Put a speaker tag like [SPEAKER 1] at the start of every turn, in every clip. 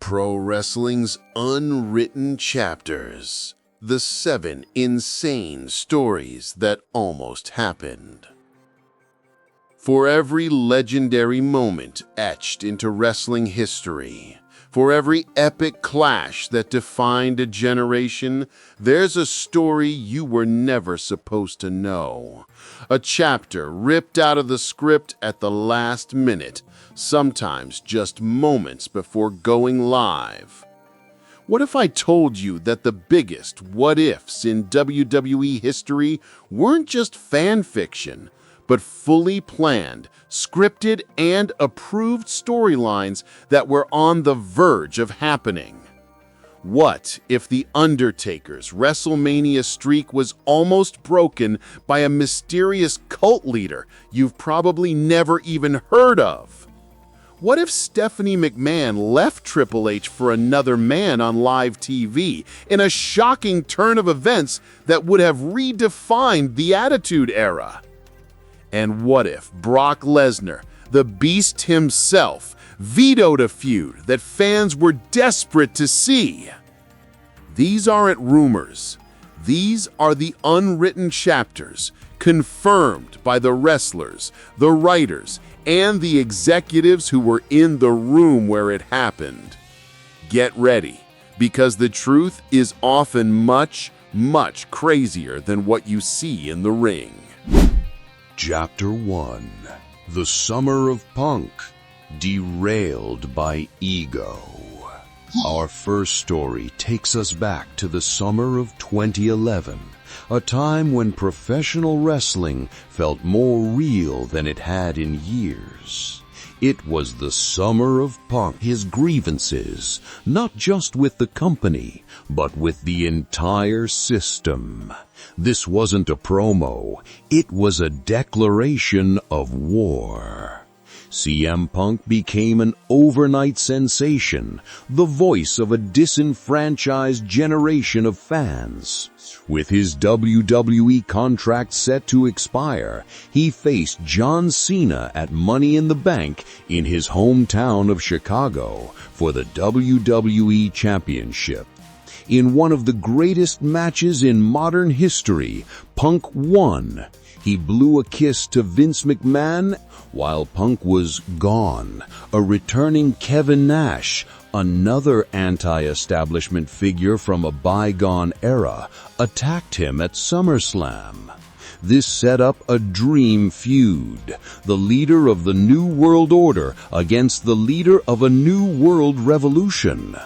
[SPEAKER 1] Pro Wrestling's Unwritten Chapters, the 7 insane stories that almost happened. For every legendary moment etched into wrestling history, for every epic clash that defined a generation, there's a story you were never supposed to know. A chapter ripped out of the script at the last minute, sometimes just moments before going live. What if I told you that the biggest what-ifs in WWE history weren't just fan fiction, but fully planned, scripted, and approved storylines that were on the verge of happening? What if The Undertaker's WrestleMania streak was almost broken by a mysterious cult leader you've probably never even heard of? What if Stephanie McMahon left Triple H for another man on live TV in a shocking turn of events that would have redefined the Attitude Era? And what if Brock Lesnar, the Beast himself, vetoed a feud that fans were desperate to see? These aren't rumors. These are the unwritten chapters, confirmed by the wrestlers, the writers, and the executives who were in the room where it happened. Get ready, because the truth is often much, much crazier than what you see in the ring.
[SPEAKER 2] Chapter 1. The Summer of Punk, Derailed by Ego. Our first story takes us back to the summer of 2011, a time when professional wrestling felt more real than it had in years. It was the summer of Punk. His grievances, not just with the company, but with the entire system. This wasn't a promo, it was a declaration of war. CM Punk became an overnight sensation, the voice of a disenfranchised generation of fans. With his WWE contract set to expire, he faced John Cena at Money in the Bank in his hometown of Chicago for the WWE Championship. In one of the greatest matches in modern history, Punk won. He blew a kiss to Vince McMahon while Punk was gone. A returning Kevin Nash, another anti-establishment figure from a bygone era, attacked him at SummerSlam. This set up a dream feud, the leader of the New World Order against the leader of a New World Revolution.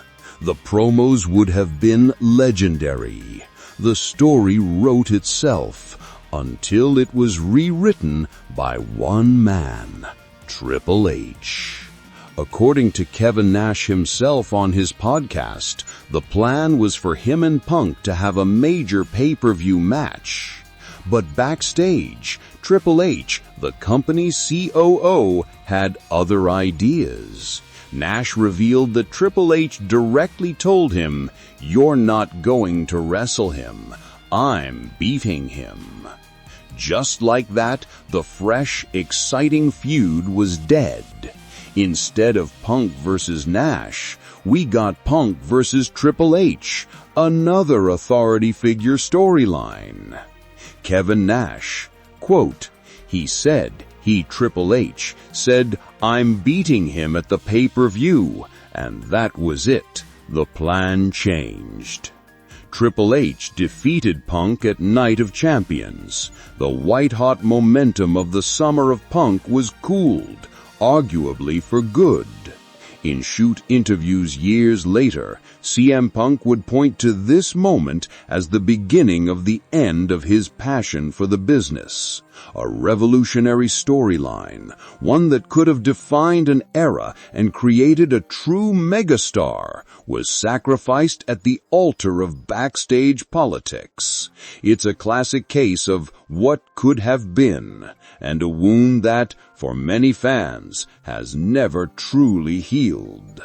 [SPEAKER 2] The promos would have been legendary. The story wrote itself, until it was rewritten by one man, Triple H. According to Kevin Nash himself on his podcast, the plan was for him and Punk to have a major pay-per-view match. But backstage, Triple H, the company's COO, had other ideas. Nash revealed that Triple H directly told him, "You're not going to wrestle him. I'm beating him." Just like that, the fresh, exciting feud was dead. Instead of Punk versus Nash, we got Punk versus Triple H, another authority figure storyline. Kevin Nash, quote, Triple H, said, "I'm beating him at the pay-per-view," and that was it. The plan changed. Triple H defeated Punk at Night of Champions. The white-hot momentum of the summer of Punk was cooled, arguably for good. In shoot interviews years later, CM Punk would point to this moment as the beginning of the end of his passion for the business. A revolutionary storyline, one that could have defined an era and created a true megastar, was sacrificed at the altar of backstage politics. It's a classic case of what could have been, and a wound that, for many fans, has never truly healed.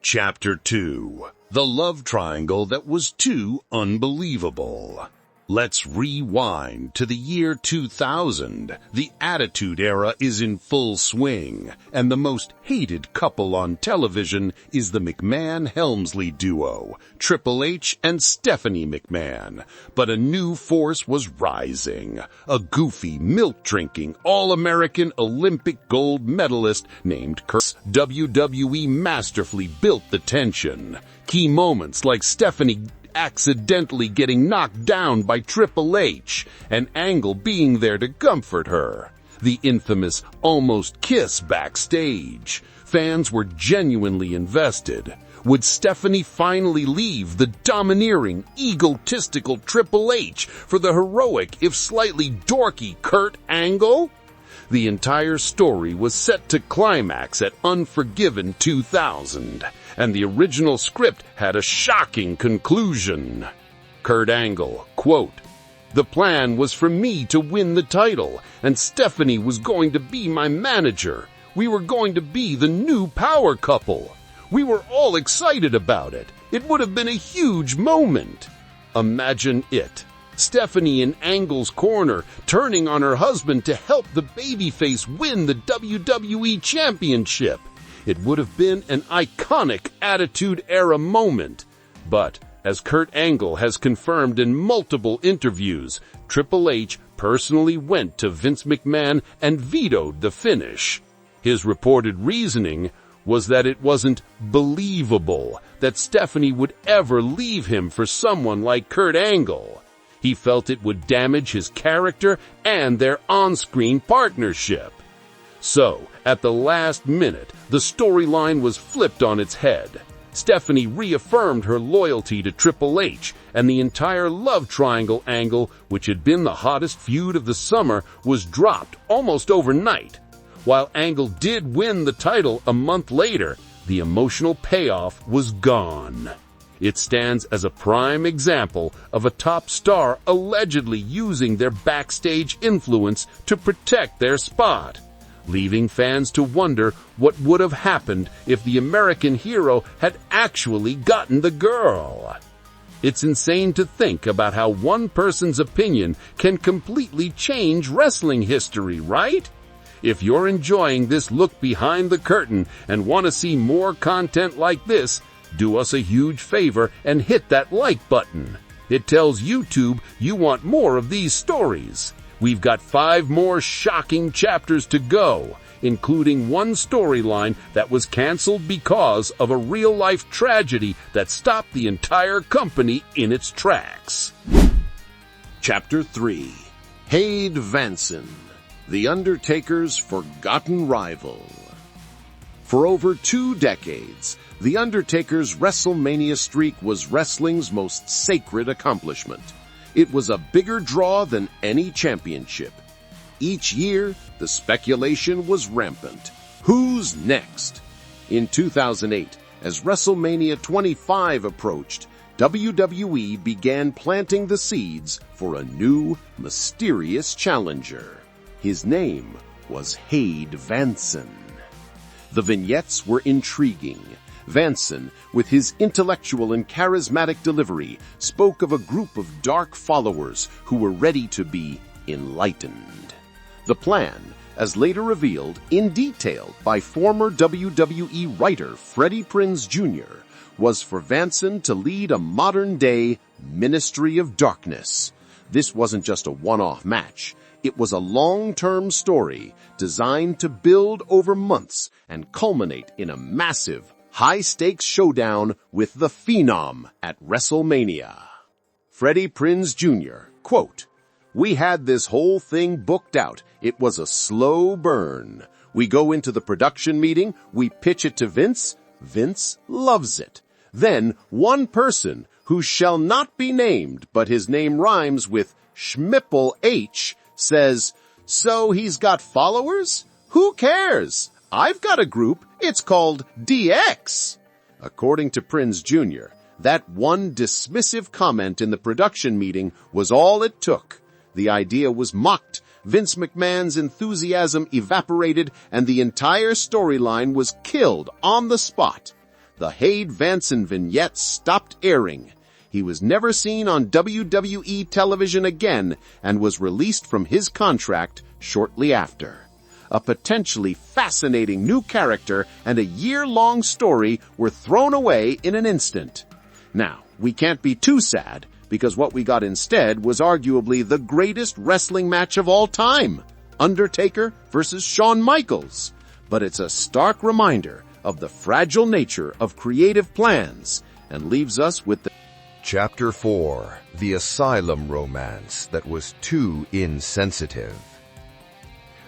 [SPEAKER 1] Chapter 2. The Love Triangle That Was Too Unbelievable.
[SPEAKER 2] Let's rewind to the year 2000. The Attitude Era is in full swing, and the most hated couple on television is the McMahon-Helmsley duo, Triple H and Stephanie McMahon. But a new force was rising. A goofy, milk-drinking, all-American Olympic gold medalist named Kurt. WWE masterfully built the tension. Key moments like Stephanie accidentally getting knocked down by Triple H, and Angle being there to comfort her. The infamous almost kiss backstage. Fans were genuinely invested. Would Stephanie finally leave the domineering, egotistical Triple H for the heroic, if slightly dorky, Kurt Angle? The entire story was set to climax at Unforgiven 2000, and the original script had a shocking conclusion. Kurt Angle, quote, "The plan was for me to win the title, and Stephanie was going to be my manager. We were going to be the new power couple. We were all excited about it. It would have been a huge moment." Imagine it. Stephanie in Angle's corner, turning on her husband to help the babyface win the WWE Championship. It would have been an iconic Attitude Era moment. But, as Kurt Angle has confirmed in multiple interviews, Triple H personally went to Vince McMahon and vetoed the finish. His reported reasoning was that it wasn't believable that Stephanie would ever leave him for someone like Kurt Angle. He felt it would damage his character and their on-screen partnership. So, at the last minute, the storyline was flipped on its head. Stephanie reaffirmed her loyalty to Triple H, and the entire love triangle angle, which had been the hottest feud of the summer, was dropped almost overnight. While Angle did win the title a month later, the emotional payoff was gone. It stands as a prime example of a top star allegedly using their backstage influence to protect their spot, leaving fans to wonder what would have happened if the American hero had actually gotten the girl. It's insane to think about how one person's opinion can completely change wrestling history, right? If you're enjoying this look behind the curtain and want to see more content like this, do us a huge favor and hit that like button. It tells YouTube you want more of these stories. We've got 5 more shocking chapters to go, including one storyline that was canceled because of a real-life tragedy that stopped the entire company in its tracks.
[SPEAKER 1] Chapter 3. Haid Vanson, The Undertaker's Forgotten Rival. For over 2 decades, The Undertaker's WrestleMania streak was wrestling's most sacred accomplishment. It was a bigger draw than any championship. Each year, the speculation was rampant. Who's next? In 2008, as WrestleMania 25 approached, WWE began planting the seeds for a new, mysterious challenger. His name was Haid Vanson. The vignettes were intriguing. Vanson, with his intellectual and charismatic delivery, spoke of a group of dark followers who were ready to be enlightened. The plan, as later revealed in detail by former WWE writer Freddie Prinze Jr., was for Vanson to lead a modern-day Ministry of Darkness. This wasn't just a one-off match. It was a long-term story designed to build over months and culminate in a massive, high-stakes showdown with the Phenom at WrestleMania. Freddie Prinze Jr., quote, "We had this whole thing booked out. It was a slow burn. We go into the production meeting, we pitch it to Vince. Vince loves it. Then one person, who shall not be named, but his name rhymes with Schmipple H., says, 'So he's got followers? Who cares? I've got a group. It's called DX.' According to Prinze Jr., that one dismissive comment in the production meeting was all it took. The idea was mocked, Vince McMahon's enthusiasm evaporated, and the entire storyline was killed on the spot. The Haid Vanson vignette stopped airing. he was never seen on WWE television again and was released from his contract shortly after. A potentially fascinating new character and a year-long story were thrown away in an instant. Now, we can't be too sad, because what we got instead was arguably the greatest wrestling match of all time, Undertaker versus Shawn Michaels. But it's a stark reminder of the fragile nature of creative plans and leaves us with the
[SPEAKER 2] Chapter 4. The Asylum Romance That Was Too Insensitive.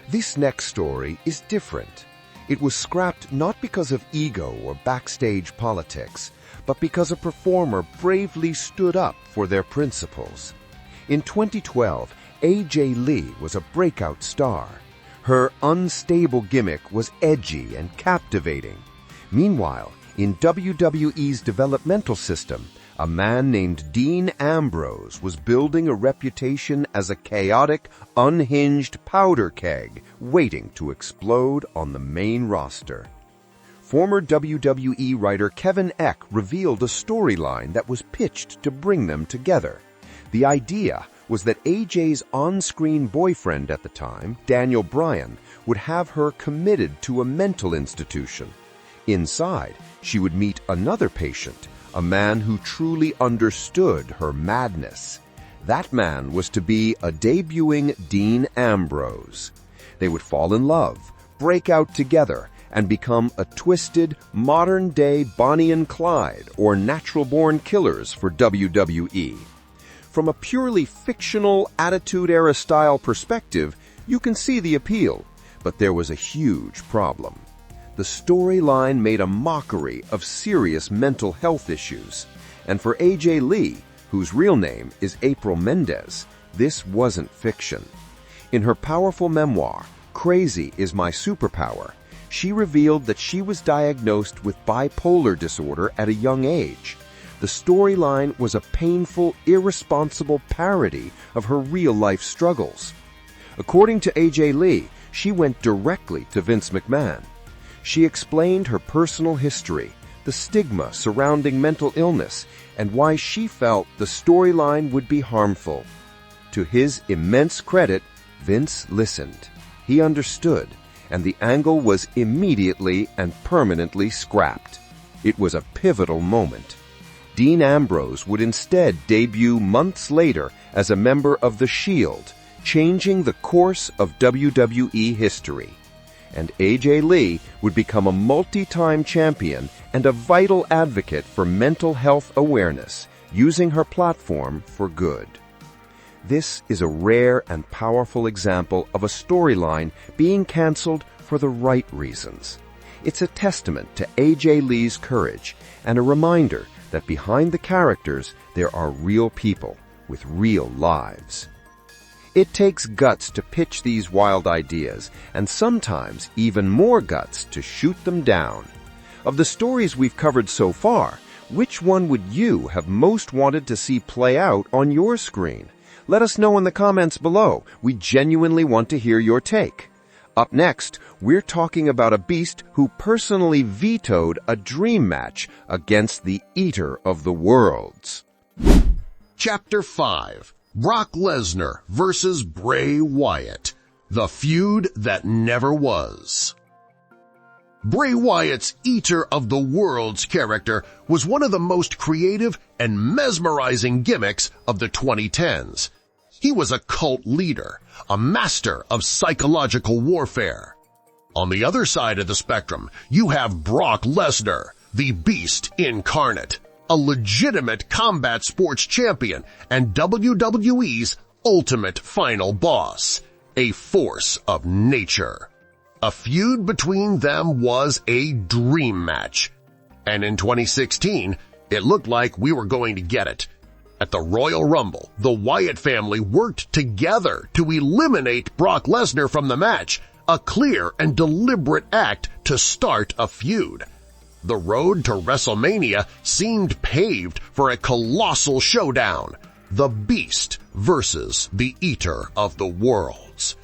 [SPEAKER 2] This next story is different. It was scrapped not because of ego or backstage politics, but because a performer bravely stood up for their principles. In 2012, AJ Lee was a breakout star. Her unstable gimmick was edgy and captivating. Meanwhile, in WWE's developmental system, a man named Dean Ambrose was building a reputation as a chaotic, unhinged powder keg waiting to explode on the main roster. Former WWE writer Kevin Eck revealed a storyline that was pitched to bring them together. The idea was that AJ's on-screen boyfriend at the time, Daniel Bryan, would have her committed to a mental institution. Inside, she would meet another patient, a man who truly understood her madness. That man was to be a debuting Dean Ambrose. They would fall in love, break out together, and become a twisted, modern-day Bonnie and Clyde or natural-born killers for WWE. From a purely fictional Attitude Era style perspective, you can see the appeal, but there was a huge problem. The storyline made a mockery of serious mental health issues, and for AJ Lee, whose real name is April Mendez, this wasn't fiction. In her powerful memoir, Crazy is My Superpower, she revealed that she was diagnosed with bipolar disorder at a young age. The storyline was a painful, irresponsible parody of her real-life struggles. According to AJ Lee, she went directly to Vince McMahon. She explained her personal history, the stigma surrounding mental illness, and why she felt the storyline would be harmful. To his immense credit, Vince listened. He understood, and the angle was immediately and permanently scrapped. It was a pivotal moment. Dean Ambrose would instead debut months later as a member of The Shield, changing the course of WWE history. And AJ Lee would become a multi-time champion and a vital advocate for mental health awareness, using her platform for good. This is a rare and powerful example of a storyline being canceled for the right reasons. It's a testament to AJ Lee's courage and a reminder that behind the characters there are real people with real lives. It takes guts to pitch these wild ideas, and sometimes even more guts to shoot them down. Of the stories we've covered so far, which one would you have most wanted to see play out on your screen? Let us know in the comments below. We genuinely want to hear your take. Up next, we're talking about a beast who personally vetoed a dream match against the Eater of the Worlds.
[SPEAKER 1] Chapter 5. Brock Lesnar versus Bray Wyatt. The feud that never was. Bray Wyatt's Eater of the Worlds character was one of the most creative and mesmerizing gimmicks of the 2010s. He was a cult leader, a master of psychological warfare. On the other side of the spectrum, you have Brock Lesnar, the Beast incarnate, a legitimate combat sports champion and WWE's ultimate final boss, a force of nature. A feud between them was a dream match, and in 2016, it looked like we were going to get it. At the Royal Rumble, the Wyatt family worked together to eliminate Brock Lesnar from the match, a clear and deliberate act to start a feud. The road to WrestleMania seemed paved for a colossal showdown, the Beast versus the Eater of the Worlds.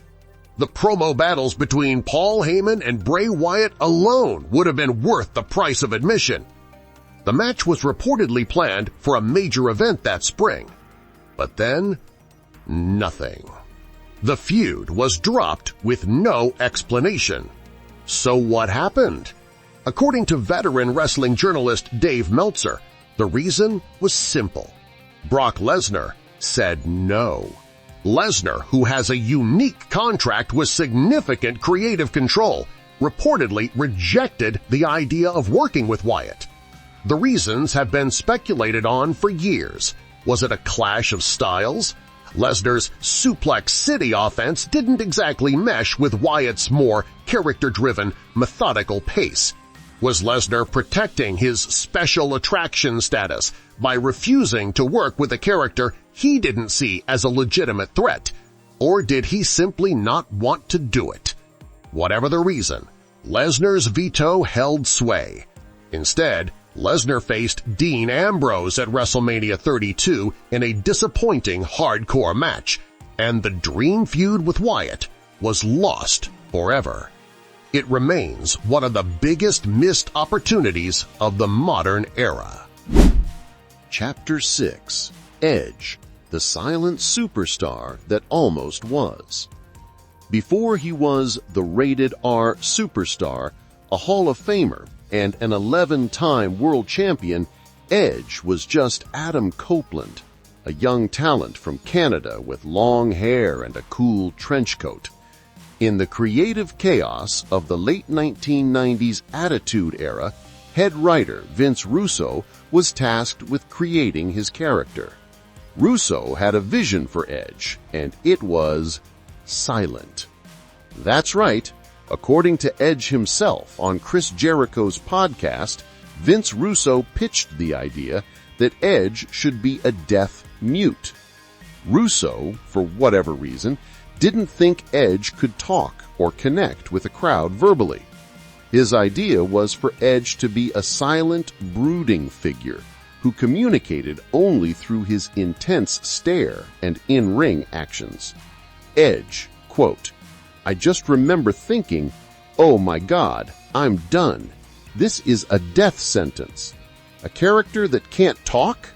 [SPEAKER 1] The promo battles between Paul Heyman and Bray Wyatt alone would have been worth the price of admission.
[SPEAKER 3] The match was reportedly planned for a major event that spring. But then, nothing. The feud was dropped with no explanation. So what happened? According to veteran wrestling journalist Dave Meltzer, the reason was simple. Brock Lesnar said no. Lesnar, who has a unique contract with significant creative control, reportedly rejected the idea of working with Wyatt. The reasons have been speculated on for years. Was it a clash of styles? Lesnar's Suplex City offense didn't exactly mesh with Wyatt's more character-driven, methodical pace. Was Lesnar protecting his special attraction status by refusing to work with a character he didn't see as a legitimate threat? Or did he simply not want to do it? Whatever the reason, Lesnar's veto held sway. Instead, Lesnar faced Dean Ambrose at WrestleMania 32 in a disappointing hardcore match, and the dream feud with Wyatt was lost forever. It remains one of the biggest missed opportunities of the modern era.
[SPEAKER 1] Chapter 6. Edge, the silent superstar that almost was. Before he was the rated R superstar, a Hall of Famer, and an 11-time world champion, Edge was just Adam Copeland, a young talent from Canada with long hair and a cool trench coat. In the creative chaos of the late 1990s Attitude Era, head writer Vince Russo was tasked with creating his character. Russo had a vision for Edge, and it was silent. That's right. According to Edge himself on Chris Jericho's podcast, Vince Russo pitched the idea that Edge should be a deaf mute. Russo, for whatever reason, didn't think Edge could talk or connect with a crowd verbally. His idea was for Edge to be a silent, brooding figure who communicated only through his intense stare and in-ring actions. Edge, quote, "I just remember thinking, oh my God, I'm done. This is a death sentence. A character that can't talk?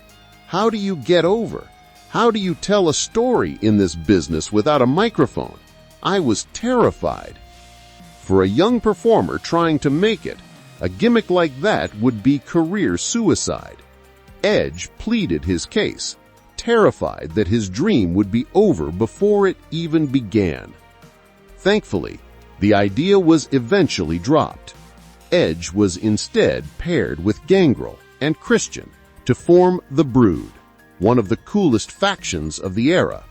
[SPEAKER 1] How do you get over? How do you tell a story in this business without a microphone? I was terrified." For a young performer trying to make it, a gimmick like that would be career suicide. Edge pleaded his case, terrified that his dream would be over before it even began. Thankfully, the idea was eventually dropped. Edge was instead paired with Gangrel and Christian to form the Brood, one of the coolest factions of the era.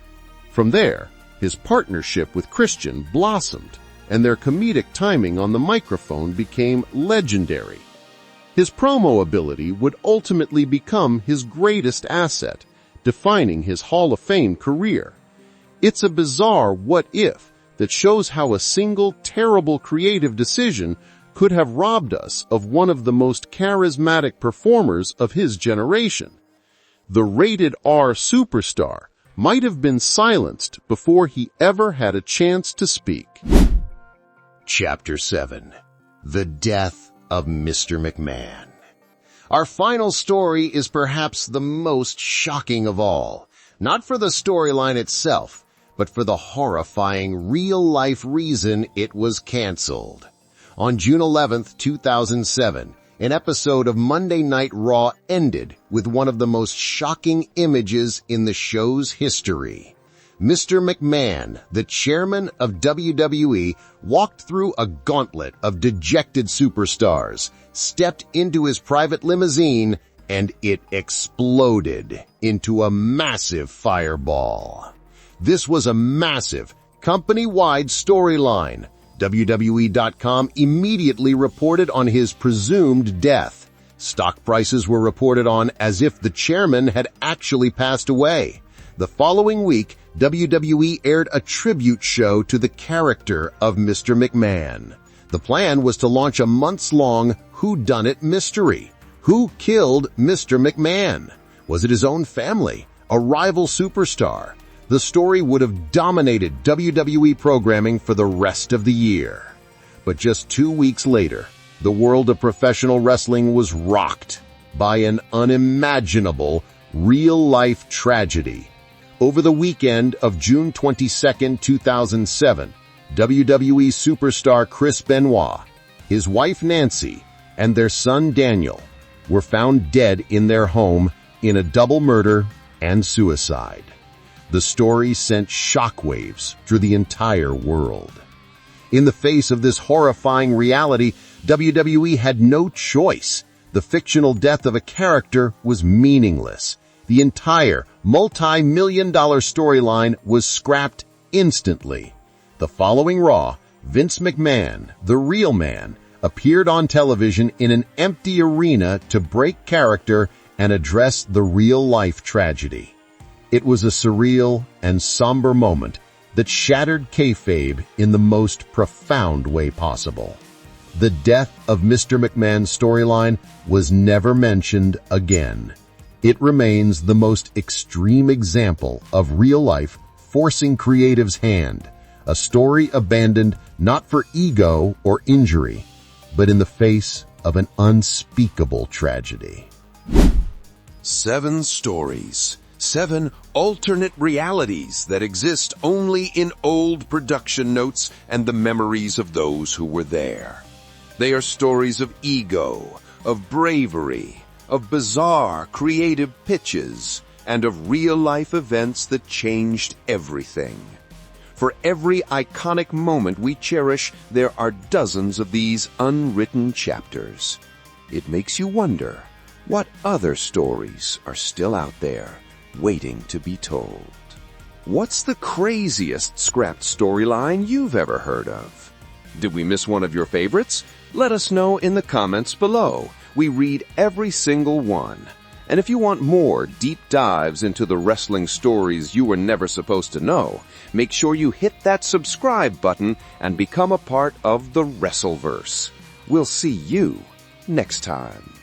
[SPEAKER 1] From there, his partnership with Christian blossomed, and their comedic timing on the microphone became legendary. His promo ability would ultimately become his greatest asset, defining his Hall of Fame career. It's a bizarre what-if that shows how a single terrible creative decision could have robbed us of one of the most charismatic performers of his generation. The rated R superstar might have been silenced before he ever had a chance to speak.
[SPEAKER 2] Chapter 7. The Death of Mr. McMahon. Our final story is perhaps the most shocking of all, not for the storyline itself, but for the horrifying real-life reason it was canceled. On June 11th, 2007, an episode of Monday Night Raw ended with one of the most shocking images in the show's history. Mr. McMahon, the chairman of WWE, walked through a gauntlet of dejected superstars, stepped into his private limousine, and it exploded into a massive fireball. This was a massive, company-wide storyline. WWE.com immediately reported on his presumed death. Stock prices were reported on as if the chairman had actually passed away. The following week, WWE aired a tribute show to the character of Mr. McMahon. The plan was to launch a months-long whodunit mystery. Who killed Mr. McMahon? Was it his own family? A rival superstar? The story would have dominated WWE programming for the rest of the year. But just 2 weeks later, the world of professional wrestling was rocked. by an unimaginable, real-life tragedy. Over the weekend of June 22, 2007, WWE superstar Chris Benoit, his wife Nancy, and their son Daniel were found dead in their home in a double murder and suicide. The story sent shockwaves through the entire world. In the face of this horrifying reality, WWE had no choice. The fictional death of a character was meaningless. The entire multi-million-dollar storyline was scrapped instantly. The following Raw, Vince McMahon, the real man, appeared on television in an empty arena to break character and address the real-life tragedy. It was a surreal and somber moment that shattered kayfabe in the most profound way possible. The death of Mr. McMahon's storyline was never mentioned again. It remains the most extreme example of real life forcing creative's hand, a story abandoned not for ego or injury, but in the face of an unspeakable tragedy.
[SPEAKER 4] 7 stories, 7 alternate realities that exist only in old production notes and the memories of those who were there. They are stories of ego, of bravery, of bizarre creative pitches, and of real-life events that changed everything. For every iconic moment we cherish, there are dozens of these unwritten chapters. It makes you wonder, what other stories are still out there, waiting to be told? What's the craziest scrapped storyline you've ever heard of? Did we miss one of your favorites? Let us know in the comments below. We read every single one. And if you want more deep dives into the wrestling stories you were never supposed to know, make sure you hit that subscribe button and become a part of the Wrestleverse. We'll see you next time.